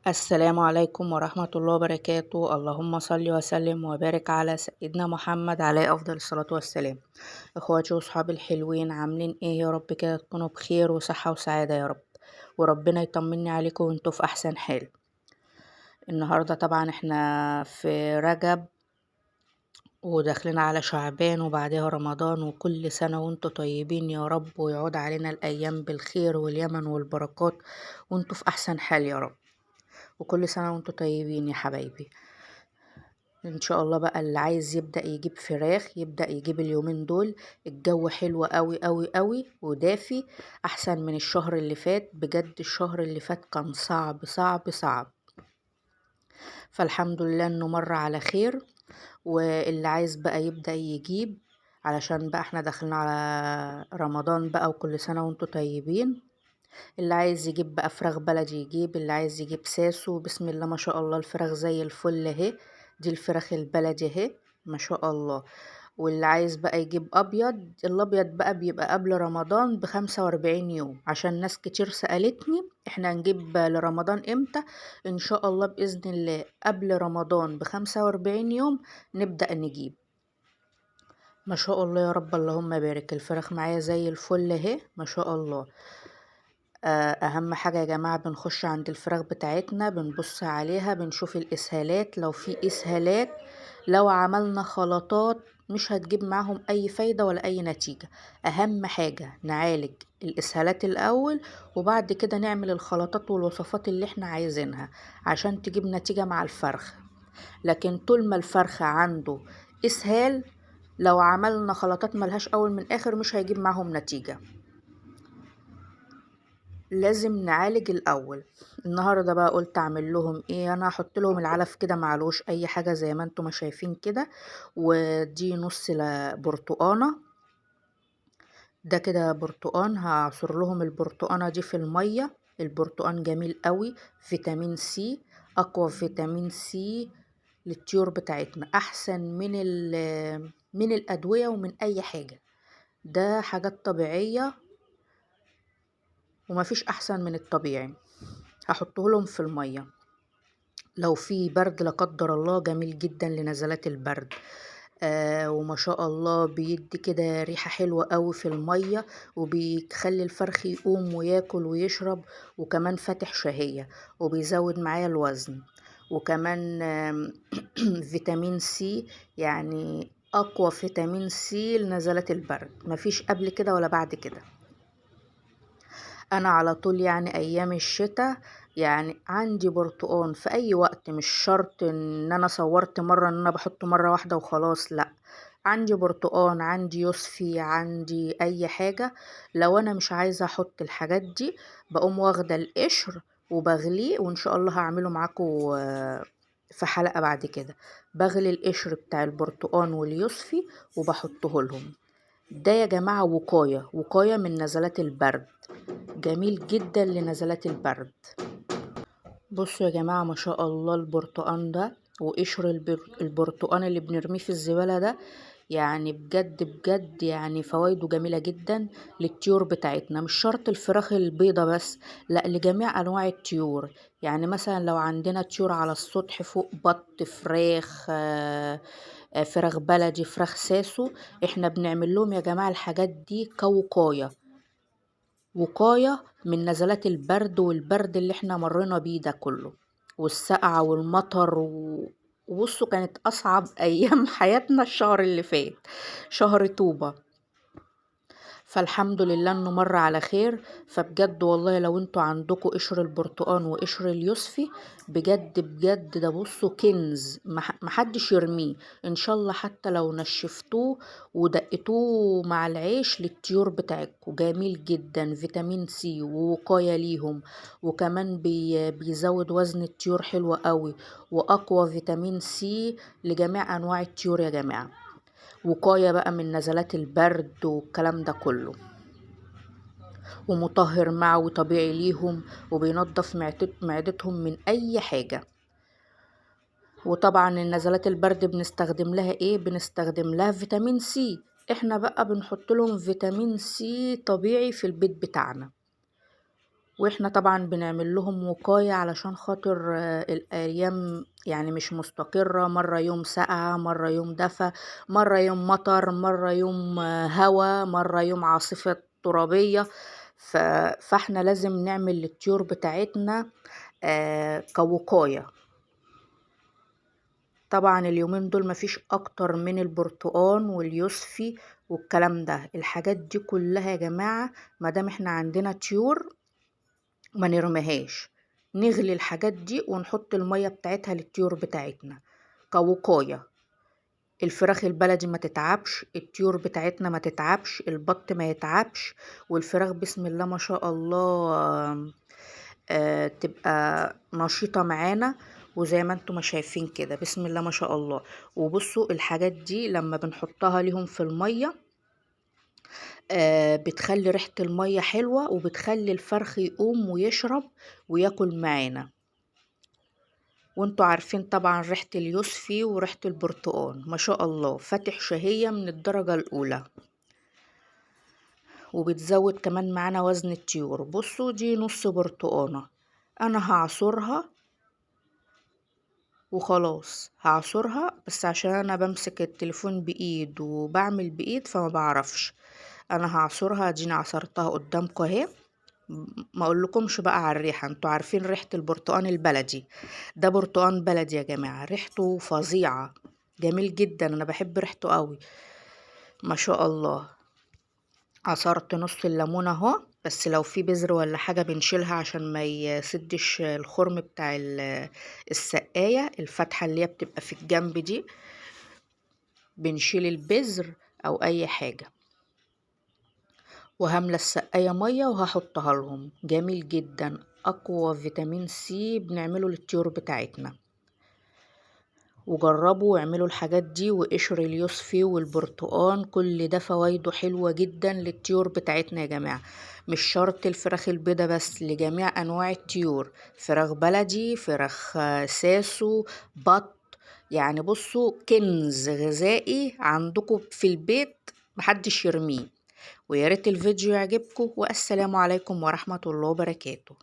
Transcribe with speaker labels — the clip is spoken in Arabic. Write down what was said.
Speaker 1: السلام عليكم ورحمة الله وبركاته. اللهم صل وسلم وبارك على سيدنا محمد عليه أفضل الصلاة والسلام. اخواتي واصحابي الحلوين، عاملين ايه؟ يا رب كده تكونوا بخير وصحة وسعادة يا رب، وربنا يطمني عليكم وانتوا في أحسن حال. النهاردة طبعا احنا في رجب وداخلين على شعبان وبعدها رمضان، وكل سنة وانتوا طيبين يا رب، ويعود علينا الأيام بالخير واليمن والبركات وانتوا في أحسن حال يا رب. وكل سنة وانتوا طيبين يا حبايبي. ان شاء الله بقى اللي عايز يبدأ يجيب فراخ يبدأ يجيب اليومين دول. الجو حلو قوي قوي قوي ودافي، احسن من الشهر اللي فات. بجد الشهر اللي فات كان صعب صعب صعب، فالحمد لله انه مر على خير. واللي عايز بقى يبدأ يجيب، علشان بقى احنا داخلين على رمضان بقى، وكل سنة وانتوا طيبين. اللي عايز يجيب بقى فراخ بلدي يجيب، اللي عايز يجيب ساسو، بسم الله ما شاء الله الفراخ زي الفل اهي. دي الفراخ البلدي اهي ما شاء الله. واللي عايز بقى يجيب ابيض، الابيض بقى بيبقى قبل رمضان ب45 يوم، عشان ناس كتير سألتني احنا هنجيب لرمضان امتى. ان شاء الله بإذن الله قبل رمضان ب45 يوم نبدأ نجيب. ما شاء الله يا رب، اللهم بارك. الفراخ معايا زي الفل اهي ما شاء الله. اهم حاجة يا جماعة، بنخش عند الفراخ بتاعتنا بنبص عليها بنشوف الاسهالات، لو في اسهالات لو عملنا خلطات مش هتجيب معاهم اي فايدة ولا اي نتيجة. اهم حاجة نعالج الاسهالات الاول، وبعد كده نعمل الخلطات والوصفات اللي احنا عايزينها عشان تجيب نتيجة مع الفرخ. لكن طول ما الفرخ عنده اسهال، لو عملنا خلطات ملهاش اول من اخر مش هيجيب معاهم نتيجة. لازم نعالج الاول. النهارده بقى قلت اعمل لهم ايه، انا هحط لهم العلف كده معلوش اي حاجه زي ما انتم ما شايفين كده. ودي نص برتقانه، ده كده برتقان. هعصر لهم البرتقانه دي في الميه. البرتقان جميل قوي، فيتامين سي، اقوى فيتامين سي للطيور بتاعتنا، احسن من الادويه ومن اي حاجه. ده حاجات طبيعيه ومفيش احسن من الطبيعي. هحطه لهم في الميه. لو في برد لا قدر الله، جميل جدا لنزلات البرد. وما شاء الله بيدي كده ريحة حلوة قوي في المية، وبيخلي الفرخ يقوم وياكل ويشرب، وكمان فاتح شهية، وبيزود معايا الوزن. وكمان فيتامين سي، يعني اقوى فيتامين سي لنزلات البرد، مفيش قبل كده ولا بعد كده. انا على طول يعني ايام الشتاء يعني عندي برتقان في اي وقت، مش شرط ان انا صورت مرة ان انا بحطه مرة واحدة وخلاص، لا. عندي برتقان، عندي يوسفي، عندي اي حاجة. لو انا مش عايزة احط الحاجات دي بقوم واخدة القشر وبغليه، وان شاء الله هعمله معاكم في حلقة بعد كده. بغلي القشر بتاع البرتقان واليوسفي وبحطه لهم. ده يا جماعة وقاية من نزلات البرد، جميل جدا لنزلات البرد. بصوا يا جماعة ما شاء الله، البرتقان ده وقشر البرتقان اللي بنرميه في الزبالة ده، يعني بجد بجد يعني فوائده جميلة جدا للطيور بتاعتنا. مش شرط الفراخ البيضة بس، لا، لجميع انواع الطيور. يعني مثلا لو عندنا طيور على السطح فوق، بط، فراخ، فراخ بلدي، فراخ ساسو، احنا بنعمل لهم يا جماعة الحاجات دي كوقاية، وقاية من نزلات البرد والبرد اللي احنا مرينا بيه ده كله، والسقعة والمطر وبصوا كانت أصعب أيام حياتنا الشهر اللي فات، شهر طوبة. فالحمد لله انه مر على خير. فبجد والله لو انتوا عندكم قشر البرتقان وقشر اليوسفي، بجد بجد ده بصوا كنز، محدش يرميه. ان شاء الله حتى لو نشفتوه ودقتوه مع العيش للطيور بتاعتكم، جميل جدا، فيتامين سي ووقاية ليهم. وكمان بيزود وزن الطيور حلوة قوي، واقوى فيتامين سي لجميع انواع الطيور يا جماعة. وقاية بقى من نزلات البرد والكلام ده كله، ومطهر معوي طبيعي ليهم، وبينظف معدتهم من اي حاجة. وطبعا النزلات البرد بنستخدم لها ايه؟ بنستخدم لها فيتامين سي. احنا بقى بنحط لهم فيتامين سي طبيعي في البيت بتاعنا. واحنا طبعا بنعمل لهم وقاية علشان خاطر الايام يعني مش مستقرة، مرة يوم سقعة، مرة يوم دفا، مرة يوم مطر، مرة يوم هوا، مرة يوم عاصفة ترابية. فاحنا لازم نعمل للطيور بتاعتنا كوقاية. طبعا اليومين دول مفيش اكتر من البرتقان واليوسفي والكلام ده، الحاجات دي كلها يا جماعة مادام احنا عندنا طيور ما نرميهاش، نغلي الحاجات دي ونحط المية بتاعتها للطيور بتاعتنا كوقاية. الفراخ البلدي ما تتعبش، الطيور بتاعتنا ما تتعبش، البط ما يتعبش، والفراخ بسم الله ما شاء الله تبقى نشيطة معانا. وزي ما انتم ما شايفين كده بسم الله ما شاء الله. وبصوا الحاجات دي لما بنحطها ليهم في المية بتخلي ريحة المية حلوة، وبتخلي الفرخ يقوم ويشرب وياكل معانا. وانتوا عارفين طبعا ريحة اليوسفي وريحة البرتقال ما شاء الله فاتح شهية من الدرجة الأولى، وبتزود كمان معانا وزن الطيور. بصوا دي نص برتقانة، انا هعصرها وخلاص، هعصرها بس عشان انا بمسك التليفون بايد وبعمل بايد فما بعرفش. انا هعصرها، اديني عصرتها قدامكم اهي. ما اقولكمش بقى على الريحه، انتوا عارفين ريحه البرتقان البلدي، ده برتقان بلدي يا جماعه، ريحته فظيعه، جميل جدا، انا بحب ريحته قوي ما شاء الله. عصرت نص الليمونه اهو، بس لو في بذر ولا حاجه بنشيلها عشان ما يسدش الخرم بتاع السقايه، الفتحه اللي هي بتبقى في الجنب دي بنشيل البذر او اي حاجه. وهملى السقاية مية وهحطها لهم، جميل جدا، اقوى فيتامين سي بنعمله للطيور بتاعتنا. وجربوا واعملوا الحاجات دي، وقشر اليوسفي والبرتقان كل ده فوائده حلوة جدا للطيور بتاعتنا يا جماعة. مش شرط الفراخ البيضة بس، لجميع انواع الطيور، فراخ بلدي، فراخ ساسو، بط. يعني بصوا كنز غذائي عندكم في البيت محدش يرميه. وياريت الفيديو يعجبكم، والسلام عليكم ورحمة الله وبركاته.